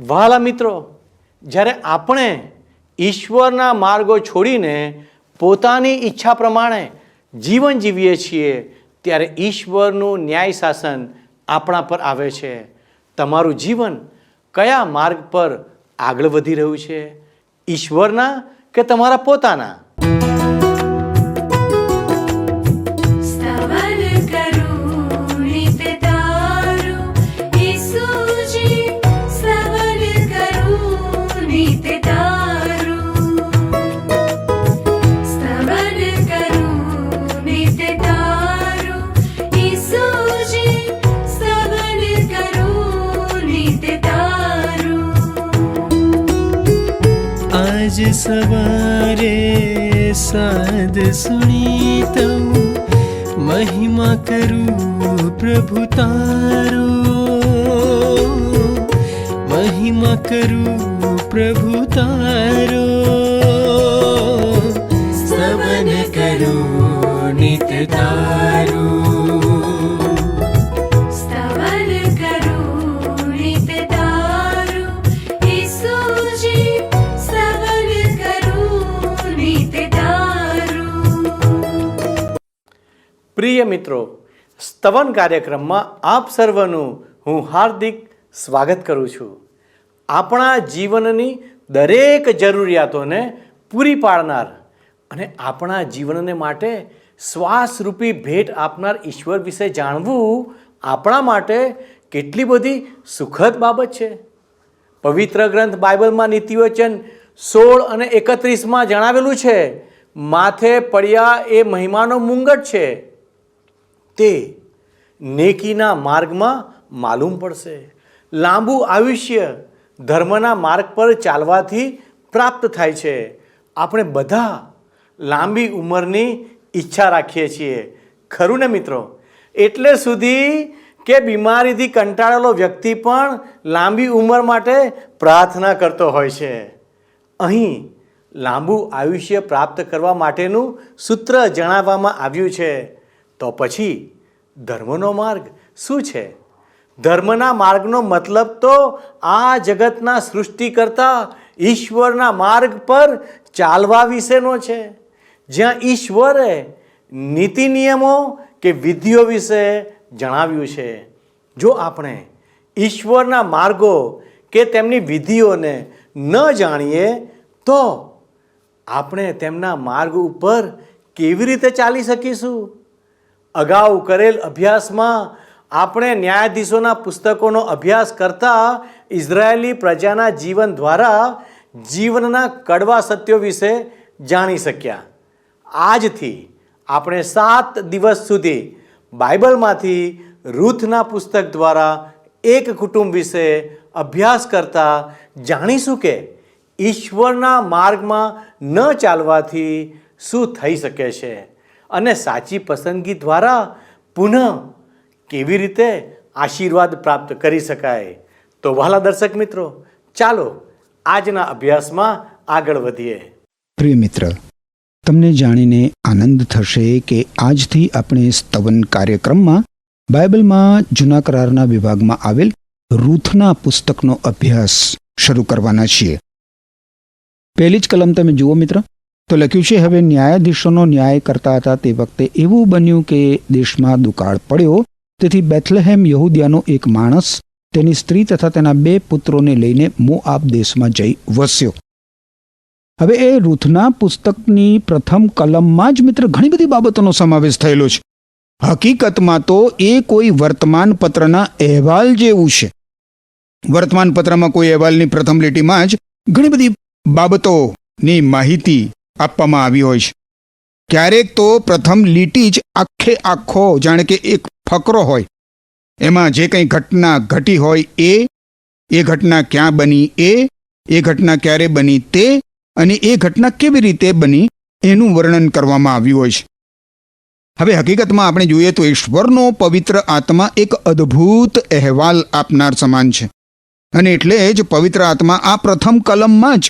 વહાલા મિત્રો, જ્યારે આપણે ઈશ્વરના માર્ગો છોડીને પોતાની ઈચ્છા પ્રમાણે જીવન જીવીએ છીએ ત્યારે ઈશ્વરનું ન્યાય શાસન આપણા પર આવે છે. તમારું જીવન કયા માર્ગ પર આગળ વધી રહ્યું છે? ઈશ્વરના કે તમારા પોતાના? आज सवारे साद सुनी तो महिमा करूं प्रभु तारो, महिमा करूं प्रभु तारो, स्तवन करूं नित तारो. પ્રિય મિત્રો, સ્તવન કાર્યક્રમમાં આપ સર્વનું હું હાર્દિક સ્વાગત કરું છું. આપણા જીવનની દરેક જરૂરિયાતોને પૂરી પાડનાર અને આપણા જીવનને માટે શ્વાસરૂપી ભેટ આપનાર ઈશ્વર વિશે જાણવું આપણા માટે કેટલી બધી સુખદ બાબત છે. પવિત્ર ગ્રંથ બાઇબલમાં નીતિવચન 16 અને 31માં જણાવેલું છે, માથે પડ્યા એ મહિમાનો મુંગટ છે, તે નેકીના માર્ગમાં માલુમ પડશે. લાંબુ આયુષ્ય ધર્મના માર્ગ પર ચાલવાથી પ્રાપ્ત થાય છે. આપણે બધા લાંબી ઉંમરની ઈચ્છા રાખીએ છીએ, ખરું ને મિત્રો? એટલે સુધી કે બીમારીથી કંટાળેલો વ્યક્તિ પણ લાંબી ઉંમર માટે પ્રાર્થના કરતો હોય છે. અહીં લાંબુ આયુષ્ય પ્રાપ્ત કરવા માટેનું સૂત્ર જણાવવામાં આવ્યું છે. તો પછી ધર્મનો માર્ગ શું છે? ધર્મના માર્ગનો મતલબ તો આ જગતના સૃષ્ટિકર્તા ઈશ્વરના માર્ગ પર ચાલવા વિશેનો છે, જ્યાં ઈશ્વરે નીતિ નિયમો કે વિધિઓ વિશે જણાવ્યું છે. જો આપણે ઈશ્વરના માર્ગો કે તેમની વિધિઓને ન જાણીએ તો આપણે તેમના માર્ગ ઉપર કેવી રીતે ચાલી શકીશું? અગાઉ કરેલ અભ્યાસમાં આપણે ન્યાયાધીશોના પુસ્તકોનો અભ્યાસ કરતા ઇઝરાયેલી પ્રજાના જીવન દ્વારા જીવનના કડવા સત્યો વિશે જાણી શક્યા. આજથી આપણે 7 દિવસ સુધી બાઇબલમાંથી રૂથના પુસ્તક દ્વારા એક કુટુંબ વિશે અભ્યાસ કરતા જાણીશું કે ઈશ્વરના માર્ગમાં ન ચાલવાથી શું થઈ શકે છે અને સાચી પસંદગી દ્વારા પુનઃ કેવી રીતે આશીર્વાદ પ્રાપ્ત કરી શકાય. તો વહાલા દર્શક મિત્રો, ચાલો આજના અભ્યાસમાં આગળ વધીએ. પ્રિય મિત્ર, તમને જાણીને આનંદ થશે કે આજથી આપણે સ્તવન કાર્યક્રમમાં બાઇબલમાં જૂના કરારના વિભાગમાં આવેલ રૂથના પુસ્તકનો અભ્યાસ શરૂ કરવાના છીએ. પહેલી જ કલમ તમે જુઓ મિત્ર, તો લખ્યું છે, હવે ન્યાયાધીશોનો ન્યાય કરતા હતા તે વખતે એવું બન્યું કે દેશમાં દુકાળ પડ્યો, તેથી બેથલેહેમ યહૂદિયાનો એક માણસ તેની સ્ત્રી તથા તેના 2 પુત્રોને લઈને મોઆબ દેશમાં જઈ વસ્યો. હવે એ રૂથના પુસ્તકની પ્રથમ કલમમાં જ મિત્ર ઘણી બધી બાબતોનો સમાવેશ થયેલો છે. હકીકતમાં તો એ કોઈ વર્તમાન પત્રના અહેવાલ જેવું છે. વર્તમાન પત્રમાં કોઈ અહેવાલની પ્રથમ લીટીમાં જ ઘણી બધી બાબતોની માહિતી આપવામાં આવી હોય છે. ક્યારેક તો પ્રથમ લીટી જ આખે આખો જાણે કે એક ફકરો હોય, એમાં જે કંઈ ઘટના ઘટી હોય એ ઘટના ક્યાં બની એ ઘટના ક્યારે બની તે અને એ ઘટના કેવી રીતે બની એનું વર્ણન કરવામાં આવ્યું હોય છે. હવે હકીકતમાં આપણે જોઈએ તો ઈશ્વરનો પવિત્ર આત્મા એક અદ્ભુત અહેવાલ આપનાર સમાન છે, અને એટલે જ પવિત્ર આત્મા આ પ્રથમ કલમમાં જ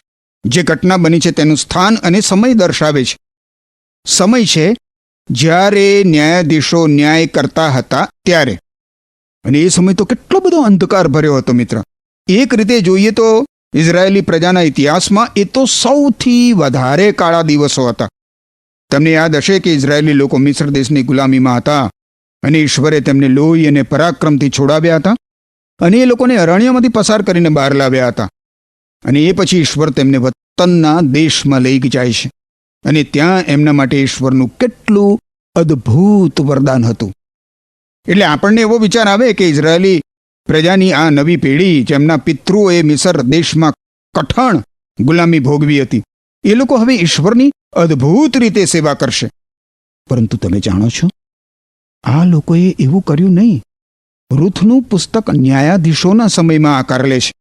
જે ઘટના બની છે તેનું સ્થાન અને સમય દર્શાવે છે. સમય છે જ્યારે ન્યાયાધીશો ન્યાય કરતા હતા ત્યારે, અને એ સમય તો કેટલો બધો અંધકાર ભર્યો હતો મિત્ર. એક રીતે જોઈએ તો ઇઝરાયેલી પ્રજાના ઇતિહાસમાં એ તો સૌથી વધારે કાળા દિવસો હતા. તમને યાદ હશે કે ઇઝરાયેલી લોકો મિસ્ર દેશની ગુલામીમાં હતા અને ઈશ્વરે તેમને લોહી અને પરાક્રમથી છોડાવ્યા હતા અને એ લોકોને અરણ્યમાંથી પસાર કરીને બહાર લાવ્યા હતા. અને એ પછી ઈશ્વર તેમને વતનના દેશમાં લઈ જાય છે અને ત્યાં એમના માટે ઈશ્વરનું કેટલું અદ્ભુત વરદાન હતું. એટલે આપણને એવો વિચાર આવે કે ઇઝરાયેલી પ્રજાની આ નવી પેઢી જેમના પિતૃઓએ મિસર દેશમાં કઠણ ગુલામી ભોગવી હતી, એ લોકો હવે ઈશ્વરની અદ્ભુત રીતે સેવા કરશે. પરંતુ તમે જાણો છો, આ લોકોએ એવું કર્યું નહીં. રૂથનું પુસ્તક ન્યાયાધીશોના સમયમાં આકાર લે છે.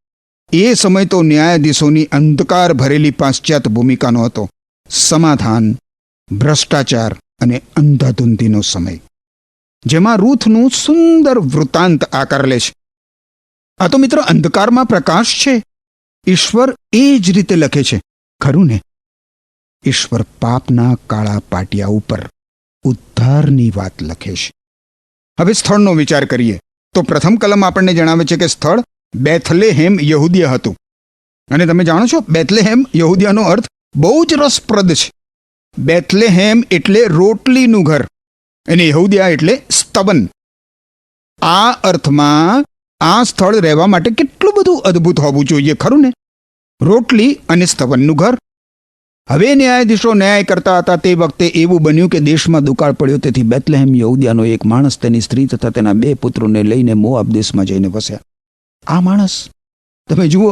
એ સમય તો ન્યાયાધીશોની અંધકાર ભરેલી પાશ્ચાત્ય ભૂમિકાનો હતો. સમાધાન, ભ્રષ્ટાચાર અને અંધાધૂંધીનો સમય, જેમાં રૂથનું સુંદર વૃત્તાંત આકાર લે છે. આ તો મિત્ર અંધકારમાં પ્રકાશ છે. ઈશ્વર એ જ રીતે લખે છે, ખરું ને? ઈશ્વર પાપના કાળા પાટિયા ઉપર ઉદ્ધારની વાત લખે છે. હવે સ્થળનો વિચાર કરીએ તો પ્રથમ કલમ આપણને જણાવે છે કે સ્થળ બેથલેહેમ યહૂદિયા હતું. અને તમે જાણો છો, બેથલેહેમ યહૂદિયાનો અર્થ બહુ જ રસપ્રદ છે. બેથલેહેમ એટલે રોટલીનું ઘર અને યહૂદિયા એટલે સ્તવન. આ અર્થમાં આ સ્થળ રહેવા માટે કેટલું બધું અદ્ભુત હોવું જોઈએ, ખરું ને? રોટલી અને સ્તવનનું ઘર. હવે ન્યાયાધીશો ન્યાય કરતા હતા તે વખતે એવું બન્યું કે દેશમાં દુકાળ પડ્યો. તેથી બેથલેહેમ યહૂદિયાનો એક માણસ તેની સ્ત્રી તથા તેના 2 પુત્રોને લઈને મોઆબ દેશમાં જઈને વસ્યા. આ માણસ તમે જુઓ,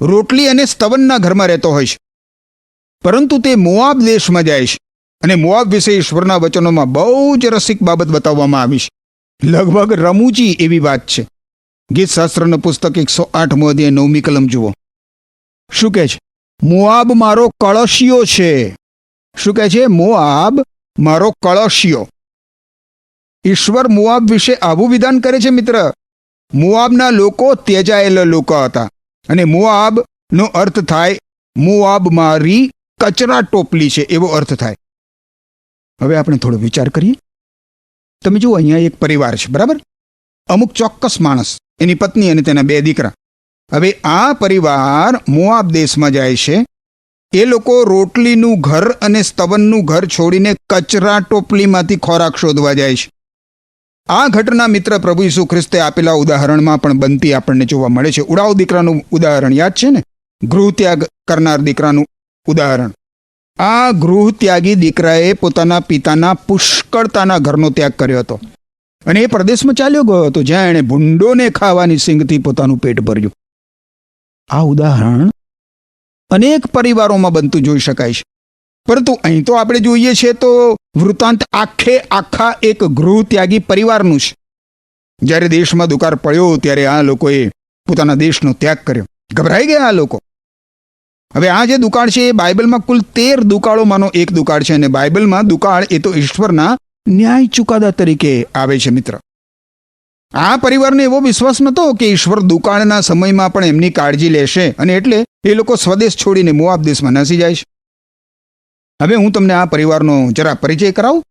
રોટલી અને સ્તવનના ઘરમાં રહેતો હોય છે, પરંતુ તે મોઆબ દેશમાં જાય છે. અને મોઆબ વિશે ઈશ્વરના વચનોમાં બહુ જ રસિક બાબત બતાવવામાં આવી છે. લગભગ રમૂજી એવી વાત છે. ગીતશાસ્ત્રનું પુસ્તક 108 અધ્યાય 9મી કલમ જુઓ. શું કહે છે? મોઆબ મારો કળશિયો છે. શું કહે છે? મોઆબ મારો કળશિયો. ઈશ્વર મોઆબ વિશે આવું વિધાન કરે છે મિત્ર. મોઆબના લોકો ત્યજાયેલા લોકો હતા અને મોઆબનો અર્થ થાય મોઆબ મારી કચરા ટોપલી છે, એવો અર્થ થાય. હવે આપણે થોડો વિચાર કરીએ. તમે જુઓ, અહીંયા એક પરિવાર છે, બરાબર? અમુક ચોક્કસ માણસ, એની પત્ની અને તેના 2 દીકરા. હવે આ પરિવાર મોઆબ દેશમાં જાય છે. એ લોકો રોટલીનું ઘર અને સ્તવનનું ઘર છોડીને કચરા ટોપલીમાંથી ખોરાક શોધવા જાય છે. આ ઘટના મિત્ર પ્રભુ ઈસુ ખ્રિસ્તે આપેલા ઉદાહરણમાં પણ બનતી આપણને જોવા મળે છે. ઉડાવ દીકરાનું ઉદાહરણ યાદ છે ને? ગૃહત્યાગ કરનાર દીકરાનું ઉદાહરણ. આ ગૃહત્યાગી દીકરાએ પોતાના પિતાના પુષ્કળતાના ઘરનો ત્યાગ કર્યો હતો અને એ પ્રદેશમાં ચાલ્યો ગયો હતો જ્યાં એણે ભૂંડોને ખાવાની સિંગથી પોતાનું પેટ ભર્યું. આ ઉદાહરણ અનેક પરિવારોમાં બનતું જોઈ શકાય છે. પરંતુ અહીં તો આપણે જોઈએ છીએ તો વૃત્તાંત આખા એક ગૃહત્યાગી પરિવારનું છે. જ્યારે દેશમાં દુકાળ પડ્યો ત્યારે આ લોકોએ પોતાના દેશનો ત્યાગ કર્યો. ગભરાઈ ગયા આ લોકો. હવે આ જે દુકાળ છે એ બાઇબલમાં કુલ 13 દુકાળોમાંનો એક દુકાળ છે અને બાઇબલમાં દુકાળ એ તો ઈશ્વરના ન્યાય ચુકાદા તરીકે આવે છે મિત્ર. આ પરિવારને એવો વિશ્વાસ નહોતો કે ઈશ્વર દુકાળના સમયમાં પણ એમની કાળજી લેશે અને એટલે એ લોકો સ્વદેશ છોડીને મોઆબ દેશમાં નાસી જાય છે. હવે હું તમને આ પરિવારનો જરા પરિચય કરાવું.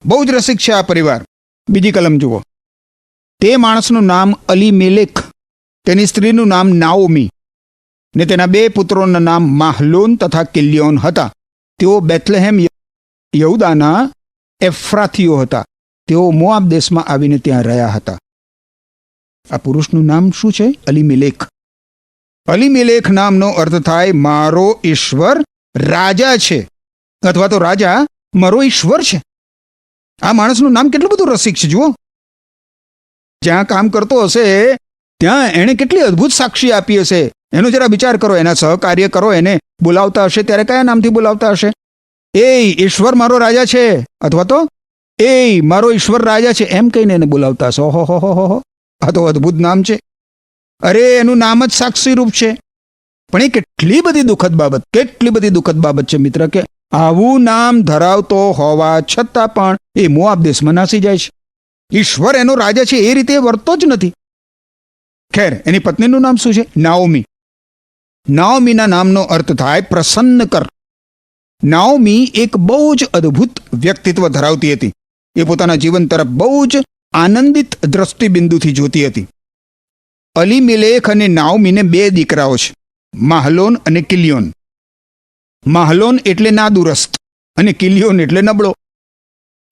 બહુ જ રસિક છે આ પરિવાર. બીજી કલમ જુઓ. તે માણસનું નામ અલીમેલેક, તેની સ્ત્રીનું નામ નાઓમી ને તેના 2 પુત્રોના નામ માહલોન તથા કિલ્યોન હતા. તેઓ બેથલેહેમ યહૂદાના એફ્રાથીઓ હતા. તેઓ મોઆબ દેશમાં આવીને ત્યાં રહ્યા હતા. આ પુરુષનું નામ શું છે? અલીમેલેક. અલીમેલેક નામનો અર્થ થાય મારો ઈશ્વર રાજા છે, અથવા તો રાજા મારો ઈશ્વર છે. આ માણસનું નામ કેટલું બધું રસિક છે જુઓ. જ્યાં કામ કરતો હશે ત્યાં એણે કેટલી અદ્ભુત સાક્ષી આપી હશે એનો જરા વિચાર કરો. એના સહકાર્ય કરો, એને બોલાવતા હશે ત્યારે કયા નામથી બોલાવતા હશે? એ ઈશ્વર મારો રાજા છે, અથવા તો એ મારો ઈશ્વર રાજા છે, એમ કહીને એને બોલાવતા હશે. ઓહો હો હો હો, આ તો અદ્ભુત નામ છે. અરે એનું નામ જ સાક્ષી રૂપ છે. પણ એ કેટલી બધી દુઃખદ બાબત છે મિત્ર કે આવું નામ ધરાવતો હોવા છતાં પણ એ મોઆબ દેશમાં નાસી જાય છે. ઈશ્વર એનો રાજા છે એ રીતે વર્તતો જ નથી. ખેર, એની પત્નીનું નામ શું છે? નાઓમી. નાઓમીના નામનો અર્થ થાય પ્રસન્ન કર. નાઓમી એક બહુ જ અદ્ભુત વ્યક્તિત્વ ધરાવતી હતી. એ પોતાના જીવન તરફ બહુ જ આનંદિત દ્રષ્ટિબિંદુથી જોતી હતી. અલીમેલેક અને નાઓમીને 2 દીકરાઓ છે, માહલોન અને કિલ્યોન. માહલોન એટલે નાદુરસ્ત અને કિલ્યોન એટલે નબળો.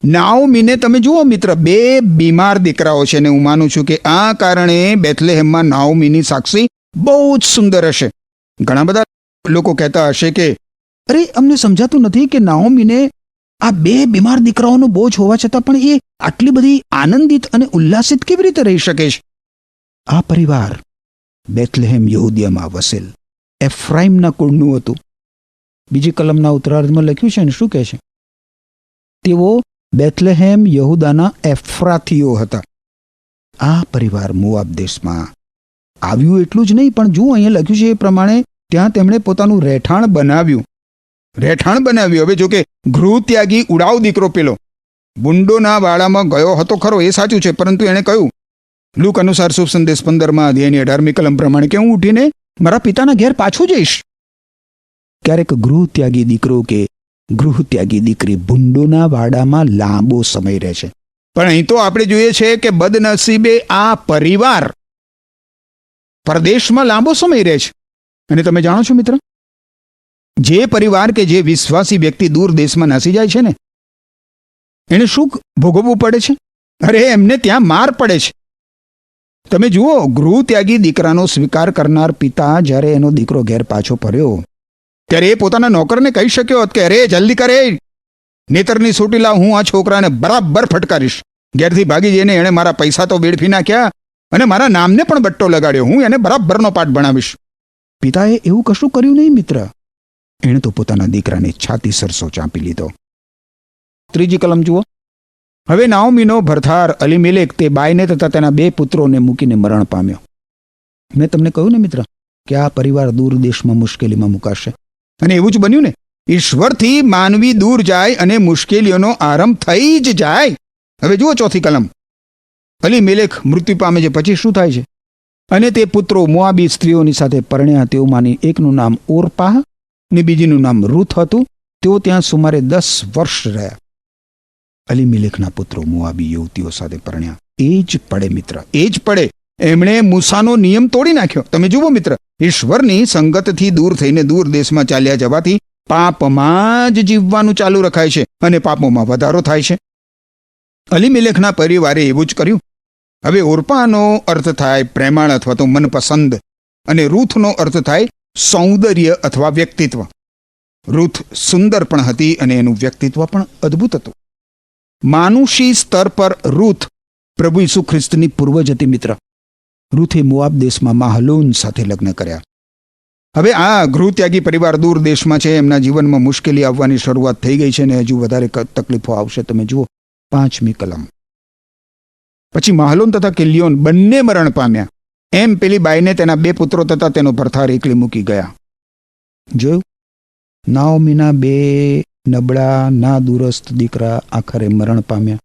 નાઓમીને તમે જુઓ મિત્ર, 2 બીમાર દીકરાઓ છે, અને હું માનું છું કે આ કારણે બેથલેહેમમાં નાઓમીની સાક્ષી બહુ જ સુંદર હશે. ઘણા બધા લોકો કહેતા હશે કે અરે, અમને સમજાતું નથી કે નાઓમીને આ 2 બીમાર દીકરાઓનો બોજ હોવા છતાં પણ એ આટલી બધી આનંદિત અને ઉલ્લાસિત કેવી રીતે રહી શકે છે. આ પરિવાર બેથલેહેમ યહૂદિયામાં વસેલ એફ્રાઈમના કુળનું હતું. બીજી કલમના ઉત્તરાર્ધમાં લખ્યું છે ને, શું કહે છે? તેઓ બેથલેહેમ યહૂદાના એફ્રાથીઓ હતા. આ પરિવાર મોઆબ દેશમાં આવ્યું એટલું જ નહીં, પણ જુઓ અહીંયા લખ્યું છે એ પ્રમાણે ત્યાં તેમણે પોતાનું રહેઠાણ બનાવ્યું. હવે જો કે ગૃહ ત્યાગી ઉડાવ દીકરો પેલો બુંડોના વાડામાં ગયો હતો ખરો, એ સાચું છે, પરંતુ એણે કહ્યું લૂક અનુસાર શુભ સંદેશ 15 અધ્યાયની 18મી કલમ પ્રમાણે કે હું ઉઠીને મારા પિતાના ઘેર પાછું જઈશ. ક્યારેક ગૃહ ત્યાગી દીકરો કે ગૃહ ત્યાગી દીકરી ભૂંડોના વાડામાં લાંબો સમય રહે છે, પણ અહીં તો આપણે જોઈએ છે કે બદનસીબે આ પરિવાર પરદેશમાં લાંબો સમય રહે છે. અને તમે જાણો છો મિત્ર, જે પરિવાર કે જે વિશ્વાસી વ્યક્તિ દૂર દેશમાં નાસી જાય છે ને, એને શું ભોગવવું પડે છે? અરે, એમને ત્યાં માર પડે છે. તમે જુઓ, ગૃહ ત્યાગી દીકરાનો સ્વીકાર કરનાર પિતા જ્યારે એનો દીકરો ઘેર પાછો ફર્યો ત્યારે એ પોતાના નોકરને કહી શક્યો હોત કે અરે જલ્દી કરે, નેતરની સોટી લાવ, હું આ છોકરાને બરાબર ફટકારીશ. ઘેરથી ભાગી જઈને એણે મારા પૈસા તો વેડફી નાખ્યા અને મારા નામને પણ બટ્ટો લગાડ્યો, હું એને બરાબરનો પાઠ ભણાવીશ. પિતાએ એવું કશું કર્યું નહીં મિત્ર. એણે તો પોતાના દીકરાને છાતી સરસો ચાંપી લીધો. 3જી કલમ જુઓ. હવે નાઓમીનો ભરથાર અલીમેલેક તે બાઈને તથા તેના 2 પુત્રોને મૂકીને મરણ પામ્યો. મેં તમને કહ્યું ને મિત્ર કે આ પરિવાર દૂર દેશમાં મુશ્કેલીમાં મુકાશે, અને એવું જ બન્યું ને. ઈશ્વરથી માનવી દૂર જાય અને મુશ્કેલીઓનો આરંભ થઈ જ જાય. હવે જુઓ 4થી કલમ. અલીમેલેક મૃત્યુ પામે છે, પછી શું થાય છે? અને તે પુત્રો મોઆબી સ્ત્રીઓની સાથે પરણ્યા. તેઓમાંની એકનું નામ ઓરપાહ ને બીજીનું નામ રૂથ હતું. તેઓ ત્યાં સુમારે 10 વર્ષ રહ્યા. અલીમેલેકના પુત્રો મોઆબી યુવતીઓ સાથે પરણ્યા. એ જ પડે મિત્ર, એ જ પડે. એમણે મૂસાનો નિયમ તોડી નાખ્યો. તમે જુઓ મિત્ર, ઈશ્વરની સંગતથી દૂર થઈને દૂર દેશમાં ચાલ્યા જવાથી પાપમાં જ જીવવાનું ચાલુ રખાય છે અને પાપોમાં વધારો થાય છે. અલીમેલેકના પરિવારે એવું જ કર્યું. હવે ઓરપાનો અર્થ થાય પ્રેમાળ અથવા તો મનપસંદ, અને રૂથનો અર્થ થાય સૌંદર્ય અથવા વ્યક્તિત્વ. રૂથ સુંદર પણ હતી અને એનું વ્યક્તિત્વ પણ અદ્ભુત હતું. માનુષી સ્તર પર રૂથ પ્રભુ ઈસુ ખ્રિસ્તની પૂર્વજ હતી મિત્ર. રૂથે મોઆબ દેશમાં માહલોન સાથે લગ્ન કર્યા. હવે આ ગૃહત્યાગી પરિવાર દૂર દેશમાં છે. એમના જીવનમાં મુશ્કેલી આવવાની શરૂઆત થઈ ગઈ છે અને હજુ વધારે તકલીફો આવશે. તમે જુઓ 5મી કલમ. પછી માહલોન તથા કિલ્યોન બંને મરણ પામ્યા. એમ પેલી બાઈને તેના 2 પુત્રો તથા તેનો ભરથાર એકલી મૂકી ગયા. જોયું, નાઓમીના 2 નબળા ના દુરસ્ત દીકરા આખરે મરણ પામ્યા.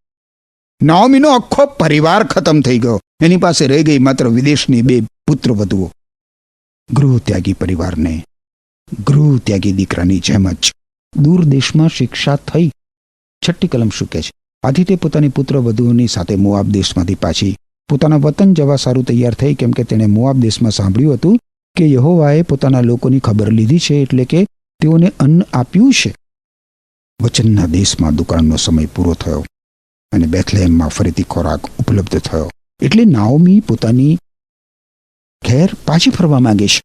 નાઓમીનો આખો પરિવાર ખતમ થઈ ગયો. એની પાસે રહી ગઈ માત્ર વિદેશની 2 પુત્રવધુઓ. ગૃહ ત્યાગી પરિવારને ગૃહ ત્યાગી દીકરાની જેમ જ દૂર દેશમાં શિક્ષા થઈ. 6ઠ્ઠી કલમ શું કહે છે? આથી તે પોતાની પુત્રવધુઓની સાથે મોઆબ દેશમાંથી પાછી પોતાના વતન જવા સારું તૈયાર થઈ, કેમ કે તેણે મોઆબ દેશમાં સાંભળ્યું હતું કે યહોવાએ પોતાના લોકોની ખબર લીધી છે, એટલે કે તેઓને અન્ન આપ્યું છે. વચનના દેશમાં દુકાળનો સમય પૂરો થયો અને બેથલેહેમમાં ફરીથી ખોરાક ઉપલબ્ધ થયો. એટલે નાઓમી પોતાની ઘેર પાછી ફરવા માંગે છે.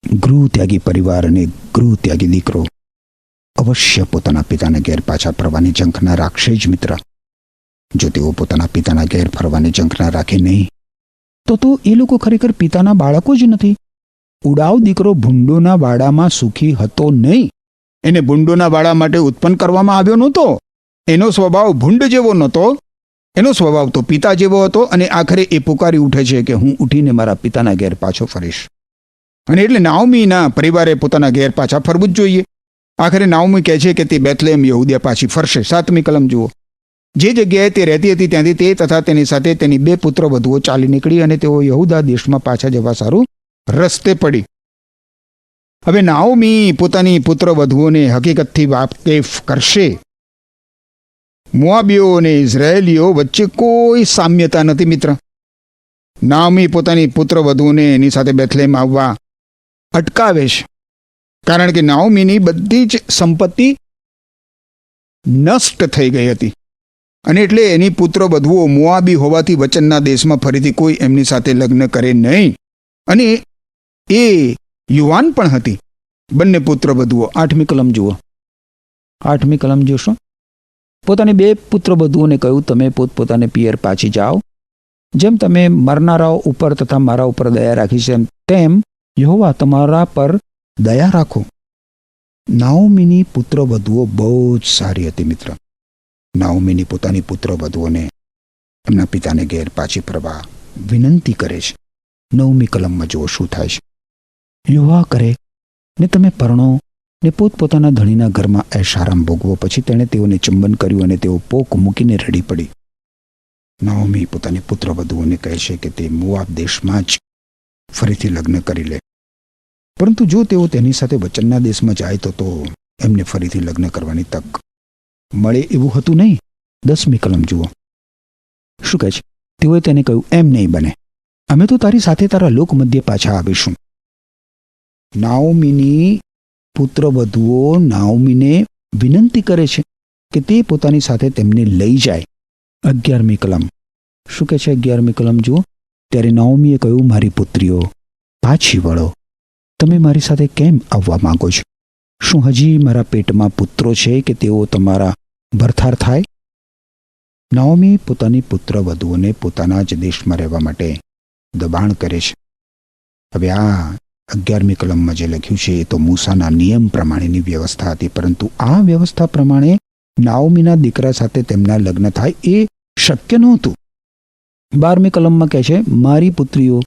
ગૃહ ત્યાગી પરિવાર અને ગૃહ ત્યાગી દીકરો અવશ્ય પોતાના પિતાના ઘેર પાછા ફરવાની ઝંખના રાખશે જ મિત્ર. જો તેઓ પોતાના પિતાના ઘેર ફરવાની ઝંખના રાખે નહીં તો એ લોકો ખરેખર પિતાના બાળકો જ નથી. ઉડાવ દીકરો ભૂંડોના વાડામાં સુખી હતો નહીં. એને ભૂંડોના વાડા માટે ઉત્પન્ન કરવામાં આવ્યો નહોતો. એનો સ્વભાવ ભૂંડ જેવો નહોતો. એનો સ્વભાવ તો પિતા જેવો હતો. અને આખરે એ પુકારી ઉઠે છે કે હું ઉઠીને મારા પિતાના ઘેર પાછો ફરીશ. અને એટલે નાઓમીના પરિવારે પોતાના ઘેર પાછા ફરવું જ જોઈએ. આખરે નાઓમી કહે છે કે તે બેથલેહેમ યહૂદિયા પાછી ફરશે. 7મી કલમ જુઓ. જે જગ્યાએ તે રહેતી હતી ત્યાંથી તે તથા તેની સાથે તેની 2 પુત્રવધુઓ ચાલી નીકળી અને તેઓ યહૂદા દેશમાં પાછા જવા સારું રસ્તે પડી. હવે નાઓમી પોતાની પુત્રવધુઓને હકીકતથી વાકેફ કરશે. મોઆબીઓ અને ઇઝરાયેલીઓ વચ્ચે કોઈ સામ્યતા નથી મિત્ર. નાઓમી પોતાની પુત્ર વધુને એની સાથે બેથલેમ આવવા અટકાવે છે, કારણ કે નાઓમીની બધી જ સંપત્તિ નષ્ટ થઈ ગઈ હતી, અને એટલે એની પુત્ર વધુઓ મોઆબી હોવાથી વચનના દેશમાં ફરીથી કોઈ એમની સાથે લગ્ન કરે નહીં, અને એ યુવાન પણ હતી. બંને પુત્ર વધુઓ. 8મી કલમ જુઓ. 8મી કલમ જોશો. પોતાની 2 પુત્ર વધુઓને કહ્યું, તમે પોતપોતાને પિયર પાછી જાઓ. જેમ તમે મરનારાઓ ઉપર તથા મારા ઉપર દયા રાખી છે તેમ યહોવા તમારા પર દયા રાખો. નાઓમીની પુત્ર વધુઓ બહુ જ સારી હતી મિત્ર. નાઓમીની પોતાની પુત્ર વધુઓને એમના પિતાને ઘેર પાછી ફરવા વિનંતી કરે છે. 9મી કલમમાં જુઓ શું થાય છે. યુવા કરે ને તમે પરણો ને પોતપોતાના ધણીના ઘરમાં એશારામ ભોગવો. પછી તેણે તેઓને ચુંબન કર્યું અને તેઓ પોક મૂકીને રડી પડી. નાઓમી પોતાની પુત્ર વધુઓને કહે છે કે તે મોઆબ દેશમાં જ ફરીથી લગ્ન કરી લે, પરંતુ જો તેઓ તેની સાથે વચનના દેશમાં જાય તો એમને ફરીથી લગ્ન કરવાની તક મળે એવું હતું નહીં. 10મી કલમ જુઓ શું કહે છે. તેઓએ તેને કહ્યું, એમ નહીં બને, અમે તો તારી સાથે તારા લોક મધ્ય પાછા આવીશું. નાઓમીની પુત્ર વધુઓ નાઓમીને વિનંતી કરે છે કે તે પોતાની સાથે તેમને લઈ જાય. 11મી કલમ શું કહે છે. 11મી કલમ જુઓ. ત્યારે નાઓમીએ કહ્યું, મારી પુત્રીઓ પાછી વળો, તમે મારી સાથે કેમ આવવા માંગો છો? શું હજી મારા પેટમાં પુત્રો છે કે તેઓ તમારા ભરથાર થાય? નાઓમી પોતાની પુત્ર વધુઓને પોતાના જ દેશમાં રહેવા માટે દબાણ કરે છે. હવે આ 11મી કલમમાં જે લખ્યું છે એ તો મૂસાના નિયમ પ્રમાણેની વ્યવસ્થા હતી, પરંતુ આ વ્યવસ્થા પ્રમાણે નાઓમીના દીકરા સાથે તેમના લગ્ન થાય એ શક્ય નહોતું. 12મી કલમમાં કહે છે, મારી પુત્રીઓ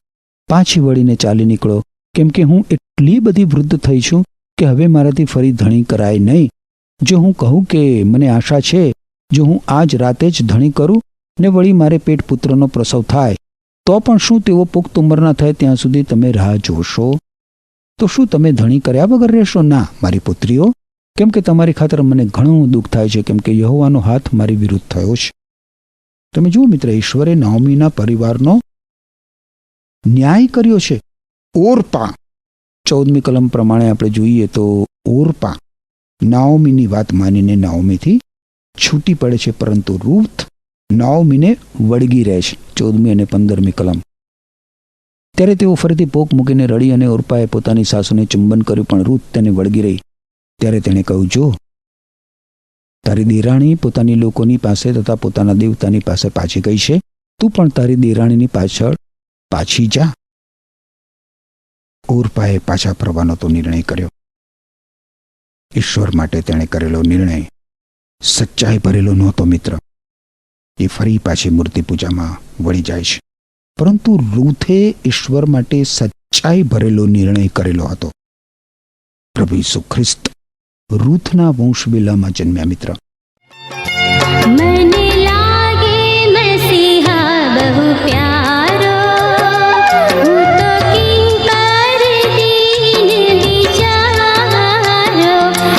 પાછી વળીને ચાલી નીકળો, કેમ કે હું એટલી બધી વૃદ્ધ થઈ છું કે હવે મારાથી ફરી ધણી કરાય નહીં. જો હું કહું કે મને આશા છે, જો હું આજ રાતે જ ધણી કરું ને વળી મારે પેટ પુત્રનો પ્રસવ થાય, તો પણ શું તેઓ પુખ્ત ઉંમરના થાય ત્યાં સુધી તમે રાહ જોશો? તો શું તમે ધણી કર્યા વગર રહેશો? ના, મારી પુત્રીઓ, કેમ કે તમારી ખાતર મને ઘણું દુઃખ થાય છે, કેમ કે યહોવાનો હાથ મારી વિરુદ્ધ થયો છે. તમે જુઓ મિત્ર, ઈશ્વરે નાઓમીના પરિવારનો ન્યાય કર્યો છે. ઓરપા 14મી કલમ પ્રમાણે આપણે જોઈએ તો ઓરપા નાઓમીની વાત માનીને નાઓમીથી છૂટી પડે છે, પરંતુ રૂથ નાઓમીને વળગી રહે છે. 14મી અને 15મી કલમ. ત્યારે તેઓ ફરીથી પોક મૂકીને રડી અને ઓરપાએ પોતાની સાસુને ચુંબન કર્યું, પણ રૂથ તેને વળગી રહી. ત્યારે તેણે કહ્યું, જો તારી દેરાણી પોતાની લોકોની પાસે તથા પોતાના દેવતાની પાસે પાછી ગઈ છે, તું પણ તારી દેરાણીની પાછળ પાછી જા. ઓરપાએ પાછા ફરવાનો તો નિર્ણય કર્યો. ઈશ્વર માટે તેણે કરેલો નિર્ણય સચ્ચાઈ ભરેલો નહોતો મિત્ર. એ ફરી પાછી મૂર્તિ પૂજામાં વળી જાય છે, પરંતુ રૂથે ઈશ્વર માટે સચ્ચાઈ ભરેલો નિર્ણય કરેલો હતો. પ્રભુ ઈસુ ખ્રિસ્ત રૂથના વંશવેલામાં જન્મ્યા મિત્ર. મને લાગે મસીહા બહુ પ્યારો, હું તો કિંકર દીન બિચારો.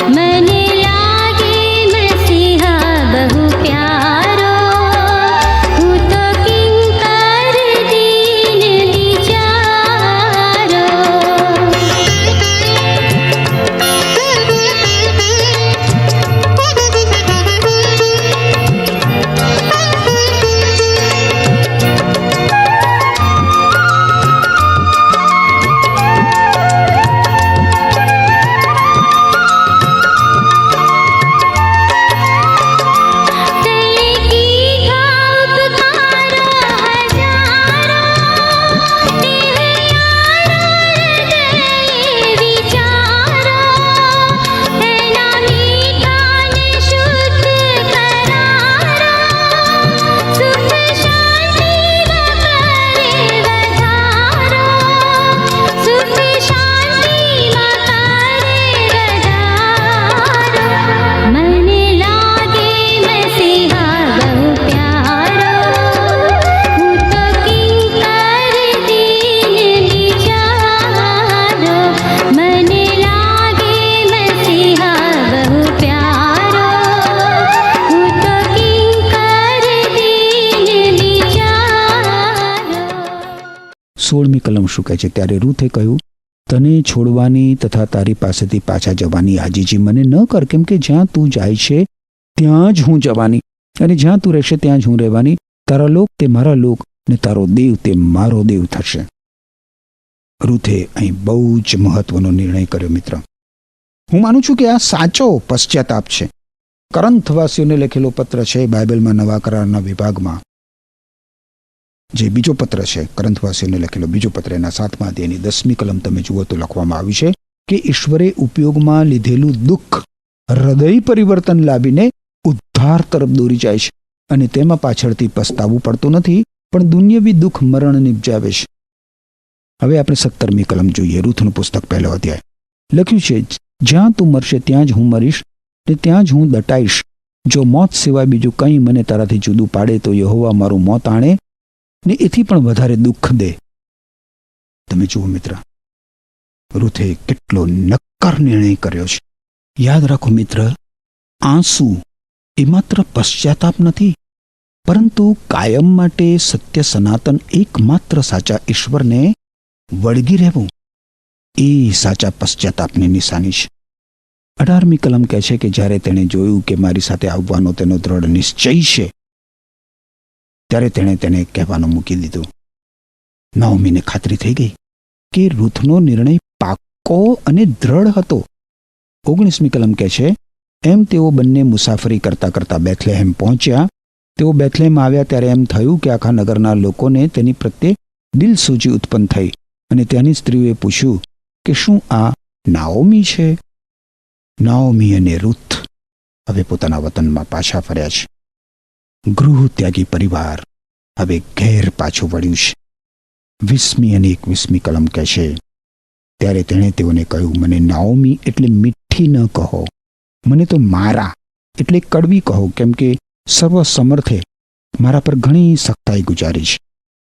મને લાગે મસીહા બહુ પ્યારો, હું તો કિંકર દીન બિચારો. શું કહે છે. ત્યારે રૂથે કહ્યું, તને છોડવાની તથા તારી પાસેથી પાછા જવાની આજીજી મને ન કર, કેમ કે જ્યાં તું જાય છે ત્યાં જ હું જવાની, અને જ્યાં તું રહેશે ત્યાં જ હું રહેવાની. તારા લોક તે મારા લોક, ને તારો દેવ તે મારો દેવ થશે. રૂથે અહીં બહુ જ મહત્વનો નિર્ણય કર્યો મિત્ર. હું માનું છું કે આ સાચો પશ્ચાતાપ છે. કરંથવાસીઓને લખેલો પત્ર છે બાઇબલમાં નવા કરારના વિભાગમાં, જે બીજો પત્ર છે કરંથવાસીઓને લખેલો બીજો પત્ર, એના 7મા અધ્યાયની 10મી કલમ તમે જુઓ તો લખવામાં આવ્યું છે કે ઈશ્વરે ઉપયોગમાં લીધેલું દુઃખ હૃદય પરિવર્તન લાવીને ઉદ્ધાર તરફ દોરી જાય છે, અને તેમાં પાછળથી પસ્તાવું પડતું નથી, પણ દુન્યવી દુઃખ મરણ નિપજાવે છે. હવે આપણે 17મી કલમ જોઈએ. રૂથનું પુસ્તક 1લો અધ્યાય. લખ્યું છે, જ્યાં તું મરશે ત્યાં જ હું મરીશ, ને ત્યાં જ હું દટાઈશ. જો મોત સિવાય બીજું કંઈ મને તારાથી જુદું પાડે તો યહોવા મારું મોત આણે, ને એથી પણ વધારે દુઃખ દે. તમે જુઓ મિત્ર, રૂથે કેટલો નક્કર નિર્ણય કર્યો છે. યાદ રાખો મિત્ર, આંસુ એ માત્ર પશ્ચાતાપ નથી, પરંતુ કાયમ માટે સત્ય સનાતન એકમાત્ર સાચા ઈશ્વરને વળગી રહેવું એ સાચા પશ્ચાતાપની નિશાની છે. 18મી કલમ કહે છે કે જ્યારે તેણે જોયું કે મારી સાથે આવવાનો તેનો દ્રઢ નિશ્ચય છે, ત્યારે તેણે તેને કહેવાનું મૂકી દીધું. નાઓમીને ખાતરી થઈ ગઈ કે રૂથનો નિર્ણય પાક્કો અને દ્રઢ હતો. 19મી કલમ કહે છે, એમ તેઓ બંને મુસાફરી કરતા કરતા બેથલેહેમ પહોંચ્યા. તેઓ બેથલેહેમ આવ્યા ત્યારે એમ થયું કે આખા નગરના લોકોને તેની પ્રત્યે દિલસૂજી ઉત્પન્ન થઈ, અને ત્યાંની સ્ત્રીઓએ પૂછ્યું કે શું આ નાઓમી છે? નાઓમી અને રૂથ હવે પોતાના વતનમાં પાછા ફર્યા છે. ગૃહ ત્યાગી પરિવાર હવે ઘેર પાછું વળ્યું છે. 20મી અને 21મી કલમ કહે છે, ત્યારે તેણે તેઓને કહ્યું, મને નાઓમી એટલે મીઠી ન કહો, મને તો મારા એટલે કડવી કહો, કેમ કે સર્વસમર્થે મારા પર ઘણી સખ્તાઈ ગુજારી છે.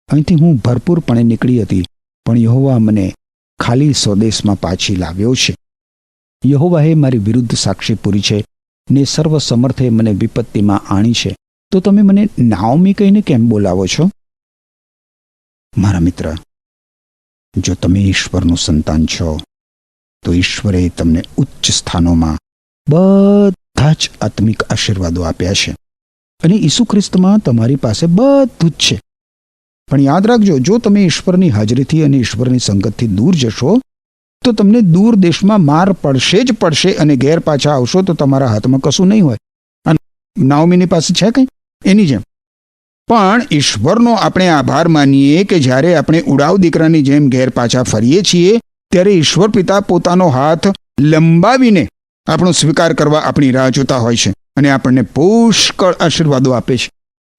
અહીંથી હું ભરપૂરપણે નીકળી હતી, પણ યહોવા મને ખાલી સ્વદેશમાં પાછી લાવ્યો છે. યહોવાએ મારી વિરુદ્ધ સાક્ષી પૂરી છે, ને સર્વસમર્થે મને વિપત્તિમાં આણી છે. તો તમે મને નાઓમી કહીને કેમ બોલાવો છો? મારા મિત્ર, જો તમે ઈશ્વરનું સંતાન છો તો ઈશ્વરે તમને ઉચ્ચ સ્થાનોમાં બધા જ આત્મિક આશીર્વાદો આપ્યા છે, અને ઈસુ ખ્રિસ્તમાં તમારી પાસે બધું જ છે. પણ યાદ રાખજો, જો તમે ઈશ્વરની હાજરીથી અને ઈશ્વરની સંગતથી દૂર જશો તો તમને દૂર દેશમાં માર પડશે જ પડશે, અને ઘેર પાછા આવશો તો તમારા હાથમાં કશું નહીં હોય. નાઓમીની પાસે છે કંઈ? એની જેમ. પણ ઈશ્વરનો આપણે આભાર માનીએ કે જ્યારે આપણે ઉડાવ દીકરાની જેમ ઘેર પાછા ફરીએ છીએ ત્યારે ઈશ્વર પિતા પોતાનો હાથ લંબાવીને આપણો સ્વીકાર કરવા આપણી રાહ જોતા હોય છે, અને આપણને પુષ્કળ આશીર્વાદો આપે છે.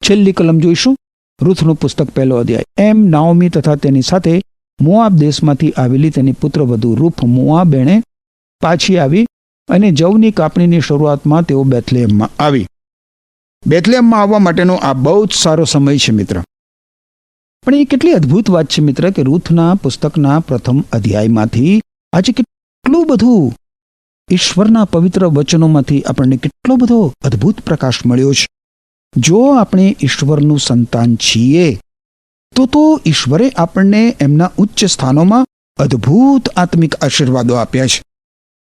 છેલ્લી કલમ જોઈશું, રૂથનું પુસ્તક 1લો અધ્યાય. એમ નાઓમી તથા તેની સાથે મોઆબ દેશમાંથી આવેલી તેની પુત્રવધુ રૂથ મોઆબેણે પાછી આવી, અને જવની કાપણીની શરૂઆતમાં તેઓ બેથલેહેમમાં આવી. બેથલેહેમમાં આવવા માટેનો આ બહુ જ સારો સમય છે મિત્ર. પણ એ કેટલી અદ્ભુત વાત છે મિત્ર કે રૂથના પુસ્તકના 1મ અધ્યાયમાંથી આજે કેટલું બધું ઈશ્વરના પવિત્ર વચનોમાંથી આપણને કેટલો બધો અદ્ભુત પ્રકાશ મળ્યો છે. જો આપણે ઈશ્વરનું સંતાન છીએ તો ઈશ્વરે આપણને એમના ઉચ્ચ સ્થાનોમાં અદ્ભુત આત્મિક આશીર્વાદો આપ્યા છે,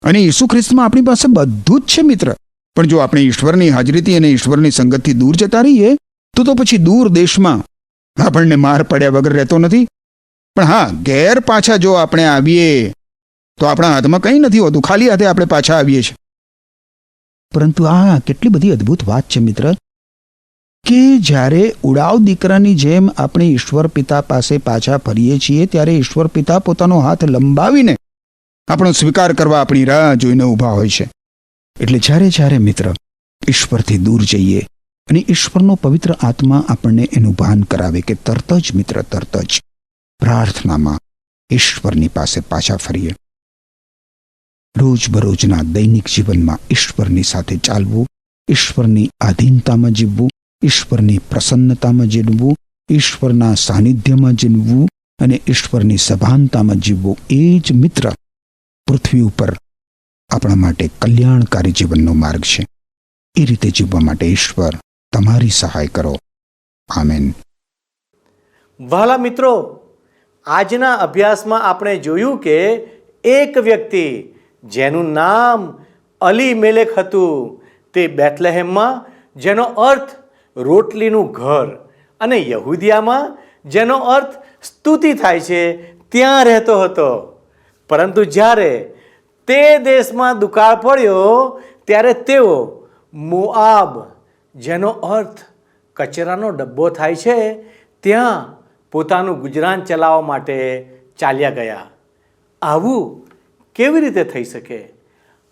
અને ઈસુ ખ્રિસ્તમાં આપણી પાસે બધું જ છે મિત્ર. પણ જો આપણે ઈશ્વરની હાજરીથી અને ઈશ્વરની સંગતથી દૂર જતા રહીએ તો પછી દૂર દેશમાં આપણને માર પડ્યા વગર રહેતો નથી. પણ હા, ઘેર પાછા જો આપણે આવીએ તો આપણા હાથમાં કંઈ નથી હોતું, ખાલી હાથે આપણે પાછા આવીએ છીએ. પરંતુ આ કેટલી બધી અદ્ભુત વાત છે મિત્ર કે જ્યારે ઉડાવ દીકરાની જેમ આપણે ઈશ્વર પિતા પાસે પાછા ફરીએ છીએ ત્યારે ઈશ્વર પિતા પોતાનો હાથ લંબાવીને આપણો સ્વીકાર કરવા આપણી રાહ જોઈને ઊભા હોય છે. એટલે જ્યારે મિત્ર ઈશ્વરથી દૂર જઈએ અને ઈશ્વરનો પવિત્ર આત્મા આપણને એનું ભાન કરાવે કે તરત જ મિત્ર, તરત જ પ્રાર્થનામાં ઈશ્વરની પાસે પાછા ફરીએ. રોજબરોજના દૈનિક જીવનમાં ઈશ્વરની સાથે ચાલવું, ઈશ્વરની આધીનતામાં જીવવું, ઈશ્વરની પ્રસન્નતામાં જીવવું, ઈશ્વરના સાનિધ્યમાં જીવવું અને ઈશ્વરની સભાનતામાં જીવવું, એ જ મિત્ર પૃથ્વી ઉપર આપણા માટે કલ્યાણકારી જીવનનો માર્ગ છે. એ રીતે જીવવા માટે ઈશ્વર તમારી સહાય કરો. આમેન. વહાલા મિત્રો, આજના અભ્યાસમાં આપણે જોયું કે એક વ્યક્તિ જેનું નામ અલીમેલેક હતું, તે બેથલેહેમમાં, જેનો અર્થ રોટલીનું ઘર, અને યહૂદિયામાં, જેનો અર્થ સ્તુતિ થાય છે, ત્યાં રહેતો હતો. પરંતુ જ્યારે તે દેશમાં દુકાળ પડ્યો ત્યારે તેઓ મોઆબ, જેનો અર્થ કચરાનો ડબ્બો થાય છે, ત્યાં પોતાનું ગુજરાન ચલાવવા માટે ચાલ્યા ગયા. આવું કેવી રીતે થઈ શકે?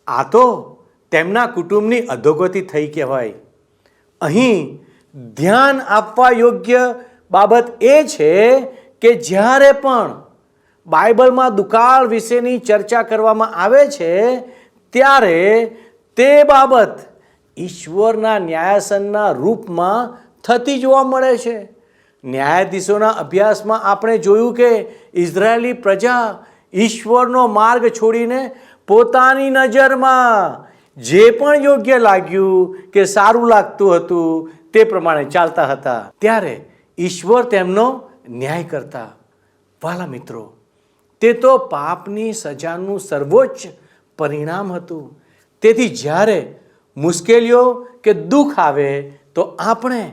આ તો તેમના કુટુંબની અધોગતિ થઈ કહેવાય. અહીં ધ્યાન આપવા યોગ્ય બાબત એ છે કે જ્યારે પણ બાઇબલમાં દુકાળ વિશેની ચર્ચા કરવામાં આવે છે ત્યારે તે બાબત ઈશ્વરના ન્યાયાસનના રૂપમાં થતી જોવા મળે છે. ન્યાયાધીશોના અભ્યાસમાં આપણે જોયું કે ઇઝરાયેલી પ્રજા ઈશ્વરનો માર્ગ છોડીને પોતાની નજરમાં જે પણ યોગ્ય લાગ્યું કે સારું લાગતું હતું તે પ્રમાણે ચાલતા હતા. ત્યારે ઈશ્વર તેમનો ન્યાય કરતા. વાલા મિત્રો, તે તો પાપની સજાનું સર્વોચ્ચ પરિણામ હતું. તેથી જ્યારે મુશ્કેલીઓ કે દુઃખ આવે તો આપણે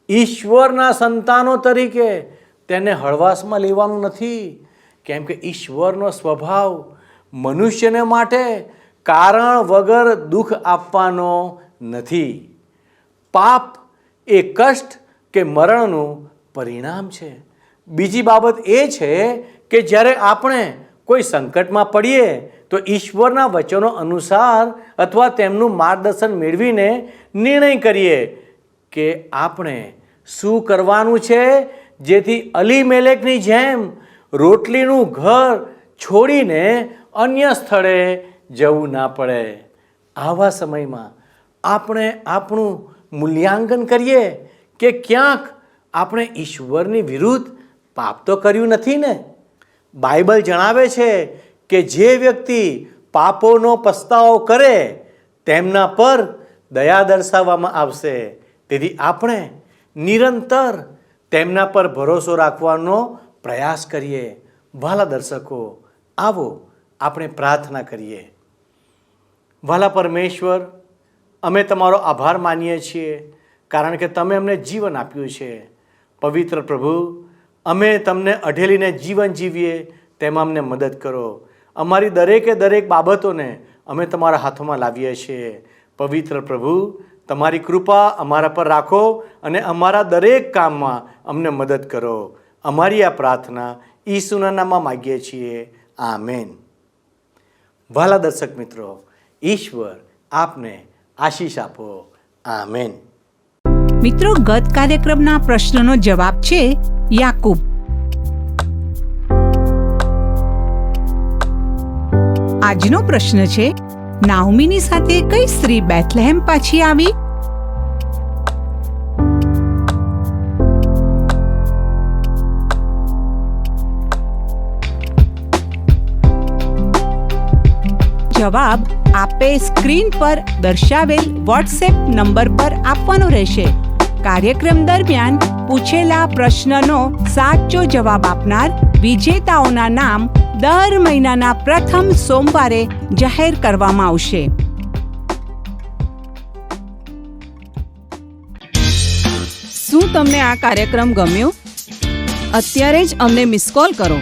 ઈશ્વરના સંતાનો તરીકે તેને હળવાશમાં લેવાનું નથી, કેમ કે ઈશ્વરનો સ્વભાવ મનુષ્યને માટે કારણ વગર દુઃખ આપવાનો નથી. પાપ એ કષ્ટ કે મરણનું પરિણામ છે. બીજી બાબત એ છે કે જ્યારે આપણે કોઈ સંકટમાં પડીએ તો ઈશ્વરના વચનો અનુસાર અથવા તેમનું માર્ગદર્શન મેળવીને નિર્ણય કરીએ કે આપણે શું કરવાનું છે, જેથી અલીમેલેકની જેમ રોટલીનું ઘર છોડીને અન્ય સ્થળે જવું ના પડે. આવા સમયમાં આપણે આપણું મૂલ્યાંકન કરીએ કે ક્યાંક આપણે ઈશ્વરની વિરુદ્ધ પાપ તો કર્યું નથી ને. બાઇબલ જણાવે છે કે જે વ્યક્તિ પાપોનો પસ્તાવો કરે તેમના પર દયા દર્શાવવામાં આવશે. તેથી આપણે નિરંતર તેમના પર ભરોસો રાખવાનો પ્રયાસ કરીએ. વાલા દર્શકો, આવો આપણે પ્રાર્થના કરીએ. વાલા પરમેશ્વર, અમે તમારો આભાર માનીએ છીએ કારણ કે તમે અમને જીવન આપ્યું છે. પવિત્ર પ્રભુ, અમે તમને અઢેલીને જીવન જીવીએ તેમાં અમને મદદ કરો. અમારી દરેકે દરેક બાબતોને અમે તમારા હાથોમાં લાવીએ છીએ. પવિત્ર પ્રભુ, તમારી કૃપા અમારા પર રાખો અને અમારા દરેક કામમાં અમને મદદ કરો. અમારી આ પ્રાર્થના ઈસુના નામમાં માગીએ છીએ. આમેન. વાલા દર્શક મિત્રો, ઈશ્વર આપને આશીષ આપો. આમેન. મિત્રો, ગત કાર્યક્રમના પ્રશ્નનો જવાબ છે યાકૂબ. આજનો પ્રશ્ન છે, નાઓમીની સાથે કઈ સ્ત્રી બેથલેહેમ પાછી આવી? જવાબ આપે સ્ક્રીન પર દર્શાવેલ વોટ્સએપ નંબર પર આપવાનો રહેશે. કાર્યક્રમ દરમિયાન પૂછેલા પ્રશ્નનો સાચો જવાબ આપનાર વિજેતાઓના નામ દર મહિનાના પ્રથમ સોમવારે જાહેર કરવામાં આવશે. શું તમને આ કાર્યક્રમ ગમ્યો? અત્યારે જ અમને મિસ કોલ કરો.